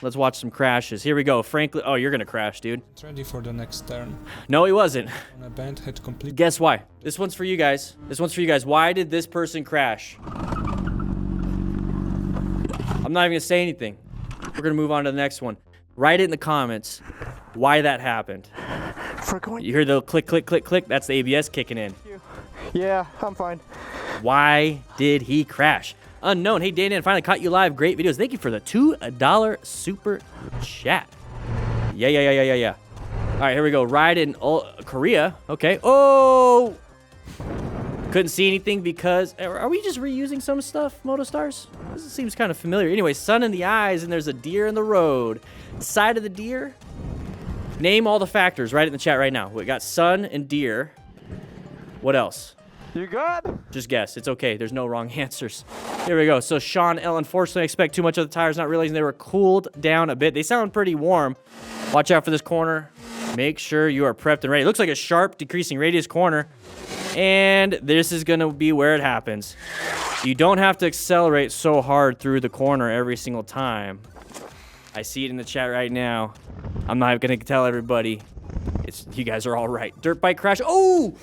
Let's watch some crashes. Here we go. Franklin. Oh, you're going to crash, dude. It's ready for the next turn. No, he wasn't. On a bend, hit complete. Guess why? This one's for you guys. This one's for you guys. Why did this person crash? I'm not even going to say anything. We're going to move on to the next one. Write it in the comments why that happened. You hear the click, click, click, click? That's the ABS kicking in. Yeah, I'm fine. Why did he crash? Unknown. Hey, Dan, finally caught you live. Great videos. Thank you for the $2 super chat. Yeah. All right, here we go. Ride in Korea. Okay. Oh! Couldn't see anything because... Are we just reusing some stuff, Motostars? This seems kind of familiar. Anyway, sun in the eyes, and there's a deer in the road. Side of the deer. Name all the factors. Write it in the chat right now. We got sun and deer. What else? You good? Just guess. It's okay. There's no wrong answers. Here we go. So Sean L. Unfortunately, I expect too much of the tires, not realizing they were cooled down a bit. They sound pretty warm. Watch out for this corner. Make sure you are prepped and ready. It looks like a sharp decreasing radius corner. And this is going to be where it happens. You don't have to accelerate so hard through the corner every single time. I see it in the chat right now. I'm not going to tell everybody. You guys are all right. Dirt bike crash. Oh!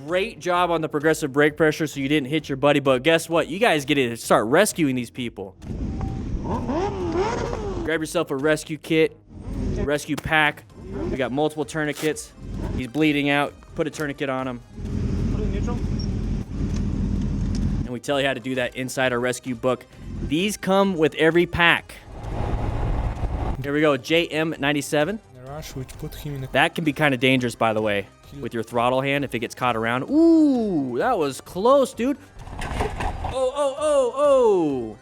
Great job on the progressive brake pressure so you didn't hit your buddy, but guess what? You guys get to start rescuing these people. Grab yourself a rescue kit, rescue pack. We got multiple tourniquets. He's bleeding out. Put a tourniquet on him. Put it in neutral. And we tell you how to do that inside our rescue book. These come with every pack. Here we go, JM97. Rush, which put him in a... That can be kind of dangerous, by the way, with your throttle hand if it gets caught around. Ooh, that was close, dude. Oh.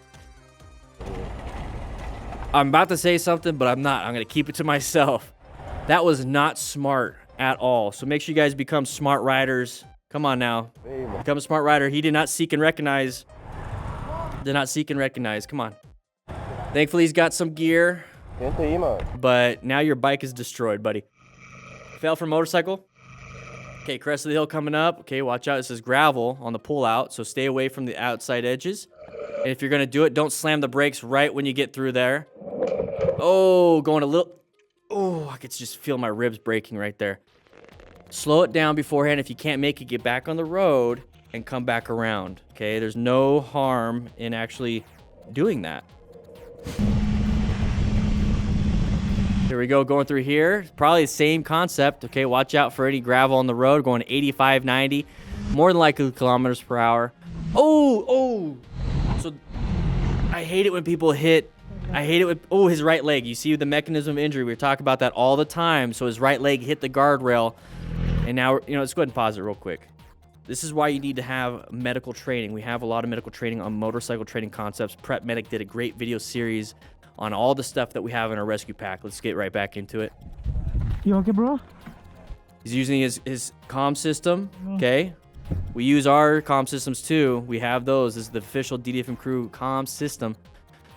I'm about to say something, but I'm not. I'm going to keep it to myself. That was not smart at all. So make sure you guys become smart riders. Come on now. Become a smart rider. He did not seek and recognize. Come on. Thankfully, he's got some gear. But now your bike is destroyed, buddy. Fail for motorcycle. Okay, crest of the hill coming up. Okay, watch out. This is gravel on the pull-out, so stay away from the outside edges. And if you're going to do it, don't slam the brakes right when you get through there. Oh, going a little... Oh, I could just feel my ribs breaking right there. Slow it down beforehand. If you can't make it, get back on the road and come back around. Okay, there's no harm in actually doing that. Here we go, going through here. Probably the same concept. Okay, watch out for any gravel on the road, going 85, 90. More than likely kilometers per hour. Oh. So I hate it when people hit. I hate it with, his right leg. You see the mechanism of injury. We talk about that all the time. So his right leg hit the guardrail. And now, let's go ahead and pause it real quick. This is why you need to have medical training. We have a lot of medical training on motorcycle training concepts. Prep Medic did a great video series on all the stuff that we have in our rescue pack. Let's get right back into it. You okay, bro? He's using his comm system, okay? We use our comm systems too. We have those. This is the official DDFM crew comm system.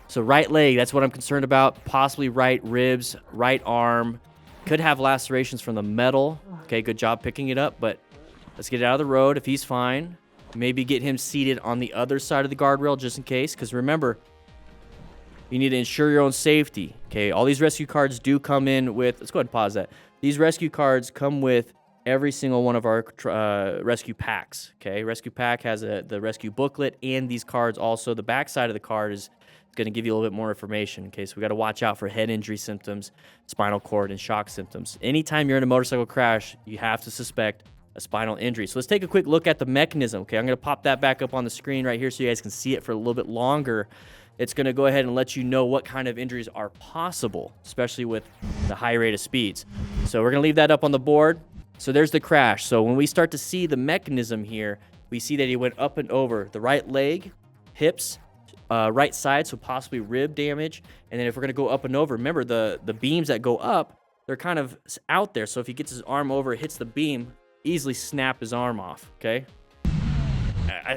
So right leg, that's what I'm concerned about. Possibly right ribs, right arm. Could have lacerations from the metal. Okay, good job picking it up, but let's get it out of the road if he's fine. Maybe get him seated on the other side of the guardrail just in case, because remember, you need to ensure your own safety. Okay, all these rescue cards do come in with... Let's go ahead and pause that. These rescue cards come with every single one of our rescue packs. Okay, rescue pack has the rescue booklet and these cards also. The back side of the card is going to give you a little bit more information. Okay, so we got to watch out for head injury symptoms, spinal cord, and shock symptoms. Anytime you're in a motorcycle crash, you have to suspect a spinal injury. So let's take a quick look at the mechanism. Okay, I'm going to pop that back up on the screen right here so you guys can see it for a little bit longer. It's going to go ahead and let you know what kind of injuries are possible, especially with the high rate of speeds. So we're going to leave that up on the board. So there's the crash. So when we start to see the mechanism here, we see that he went up and over the right leg, hips, right side, so possibly rib damage. And then if we're going to go up and over, remember the beams that go up, they're kind of out there. So if he gets his arm over, hits the beam, easily snap his arm off, okay?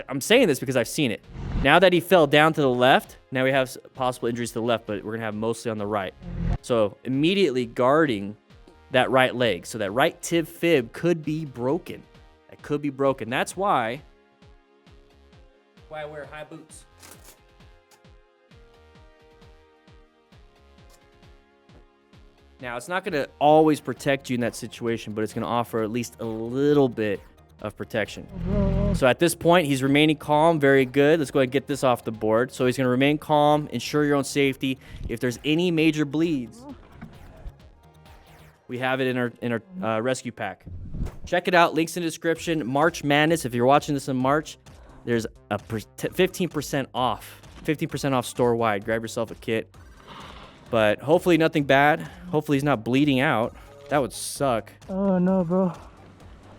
I'm saying this because I've seen it. Now that he fell down to the left, now we have possible injuries to the left, but we're going to have mostly on the right. So immediately guarding that right leg. So that right tib fib could be broken. That could be broken. That's why I wear high boots. Now, it's not going to always protect you in that situation, but it's going to offer at least a little bit of protection. So at this point, he's remaining calm. Very good. Let's go ahead and get this off the board. So he's going to remain calm, ensure your own safety. If there's any major bleeds, we have it in our rescue pack. Check it out. Links in the description. March Madness. If you're watching this in March, there's a 15% off. 15% off store-wide. Grab yourself a kit. But hopefully nothing bad. Hopefully he's not bleeding out. That would suck. Oh no, bro.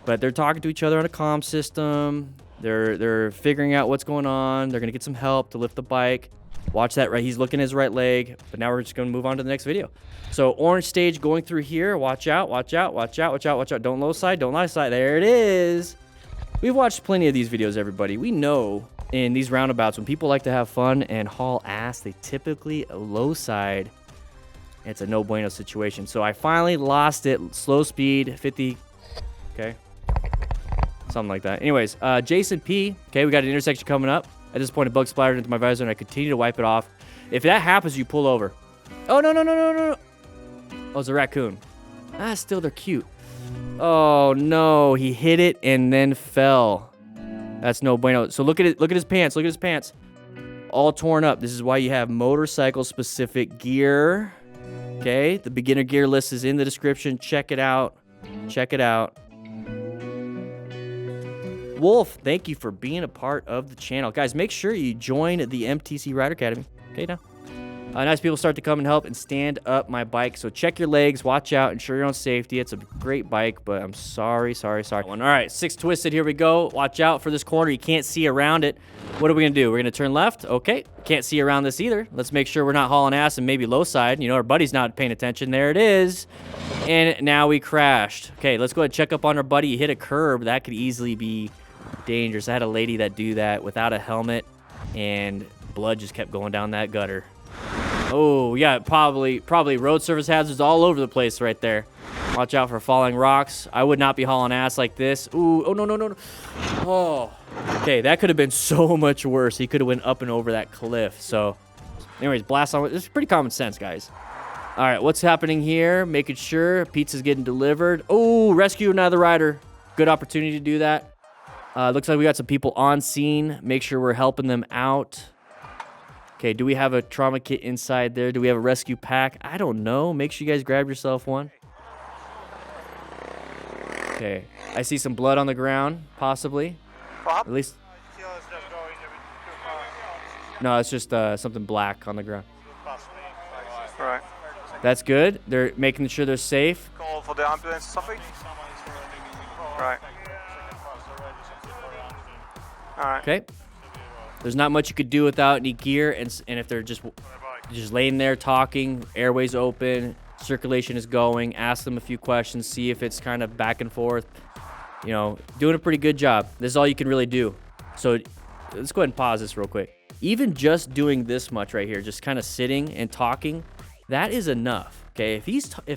But they're talking to each other on a comm system. They're figuring out what's going on. They're gonna get some help to lift the bike. Watch that, right? He's looking at his right leg. But now we're just gonna move on to the next video. So orange stage going through here. Watch out, watch out, watch out, watch out, watch out. Don't low side, don't high side. There it is. We've watched plenty of these videos, everybody. We know in these roundabouts, when people like to have fun and haul ass, they typically low side. It's a no bueno situation. So I finally lost it. Slow speed, 50. Okay. Something like that. Anyways, Jason P. Okay, we got an intersection coming up. At this point, a bug splattered into my visor, and I continue to wipe it off. If that happens, you pull over. Oh, no, no, no, no, no. Oh, it's a raccoon. Ah, still, they're cute. Oh, no. He hit it and then fell. That's no bueno. So look at it. Look at his pants. Look at his pants. All torn up. This is why you have motorcycle-specific gear. Okay, the beginner gear list is in the description. Check it out. Check it out. Wolf, thank you for being a part of the channel. Guys, make sure you join the MTC Rider Academy. Okay, now. Nice people start to come and help and stand up my bike. So check your legs, watch out, ensure your own safety. It's a great bike, but I'm sorry. All right, 6 twisted, here we go. Watch out for this corner. You can't see around it. What are we gonna do? We're gonna turn left. Okay, can't see around this either. Let's make sure we're not hauling ass and maybe low side. You know, our buddy's not paying attention. There it is. And now we crashed. Okay, let's go ahead and check up on our buddy. He hit a curb. That could easily be dangerous. I had a lady that do that without a helmet, and blood just kept going down that gutter. Oh, yeah, probably road surface hazards all over the place right there. Watch out for falling rocks. I would not be hauling ass like this. Ooh, oh, no, no, no, no. Oh, okay, that could have been so much worse. He could have went up and over that cliff. So, anyways, blast on. This is pretty common sense, guys. All right, what's happening here? Making sure pizza's getting delivered. Oh, rescue another rider. Good opportunity to do that. Looks like we got some people on scene. Make sure we're helping them out. Okay, do we have a trauma kit inside there? Do we have a rescue pack? I don't know. Make sure you guys grab yourself one. Okay, I see some blood on the ground, possibly. At least. No, it's just something black on the ground. Right. That's good. They're making sure they're safe. Call for the ambulance or something? Right. Alright. Okay. There's not much you could do without any gear, and if they're just laying there talking, airways open, circulation is going, ask them a few questions, see if it's kind of back and forth. You know, doing a pretty good job. This is all you can really do. So let's go ahead and pause this real quick. Even just doing this much right here, just kind of sitting and talking, that is enough. Okay, if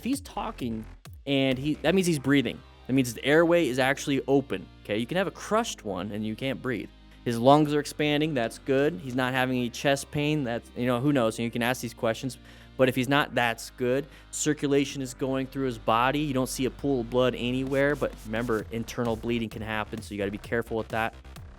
he's talking and that means he's breathing. That means the airway is actually open. Okay, you can have a crushed one and you can't breathe. His lungs are expanding. That's good. He's not having any chest pain. That's, you know, who knows? You can ask these questions. But if he's not, that's good. Circulation is going through his body. You don't see a pool of blood anywhere. But remember, internal bleeding can happen, so you got to be careful with that.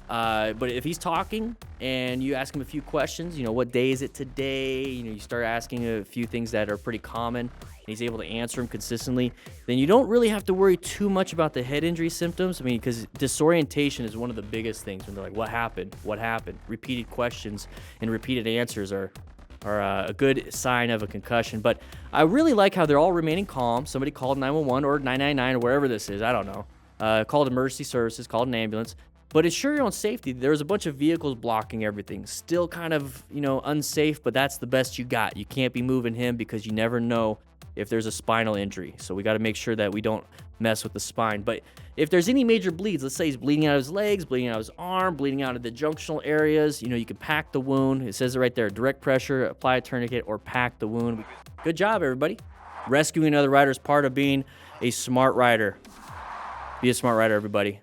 But if he's talking and you ask him a few questions, you know, what day is it today? You know, you start asking a few things that are pretty common, and he's able to answer them consistently, then you don't really have to worry too much about the head injury symptoms. I mean, because disorientation is one of the biggest things when they're like, what happened? What happened? Repeated questions and repeated answers are a good sign of a concussion. But I really like how they're all remaining calm. Somebody called 911 or 999 or wherever this is. I don't know. Called emergency services, called an ambulance. But ensure your own safety. There's a bunch of vehicles blocking everything. Still kind of, you know, unsafe, but that's the best you got. You can't be moving him because you never know if there's a spinal injury. So we got to make sure that we don't mess with the spine. But if there's any major bleeds, let's say he's bleeding out of his legs, bleeding out of his arm, bleeding out of the junctional areas, you know, you can pack the wound. It says it right there, direct pressure, apply a tourniquet, or pack the wound. Good job, everybody. Rescuing another rider is part of being a smart rider. Be a smart rider, everybody.